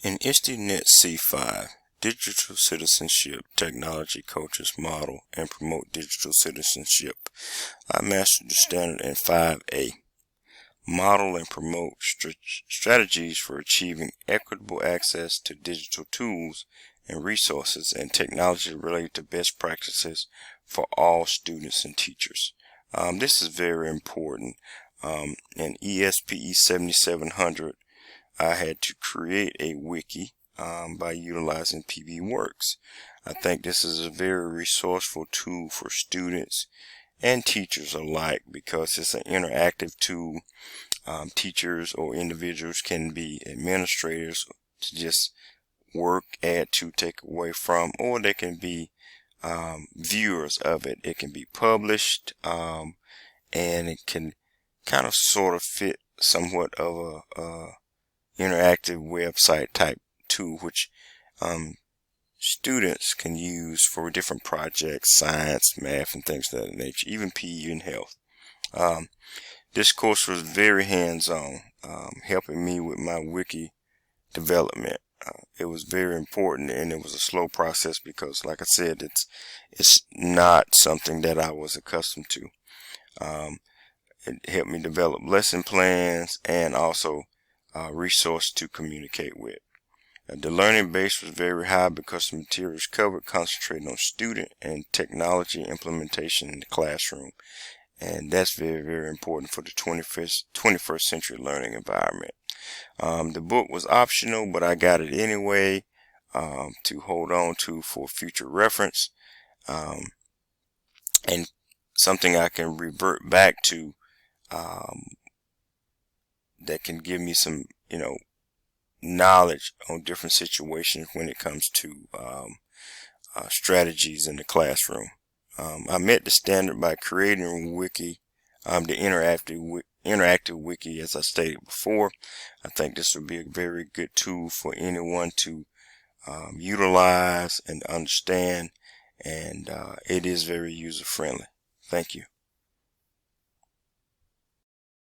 In INST C5, Digital Citizenship Technology Coaches Model and Promote Digital Citizenship, I mastered the standard in 5A. Model and promote strategies for achieving equitable access to digital tools and resources and technology related to best practices for all students and teachers. This is very important. In ESPE 7700, I had to create a wiki by utilizing PBWorks. I think this is a very resourceful tool for students and teachers alike because it's an interactive tool. Teachers or individuals can be administrators to just work, add to, take away from, or they can be viewers of it. It can be published, and it can kind of sort of fit somewhat of a interactive website type tool, which students can use for different projects, science, math, and things of that nature, even PE and health. This course was very hands-on, helping me with my wiki development. It was very important, and it was a slow process because, like I said, it's not something that I was accustomed to. It helped me develop lesson plans and also resource to communicate with. The learning base was very high because the materials covered concentrated on student and technology implementation in the classroom. And that's very, very important for the 21st century learning environment. The book was optional, but I got it anyway to hold on to for future reference, and something I can revert back to that can give me some, knowledge on different situations when it comes to strategies in the classroom. I met the standard by creating a wiki, the interactive wiki, as I stated before. I think this would be a very good tool for anyone to utilize and understand, and it is very user friendly. Thank you.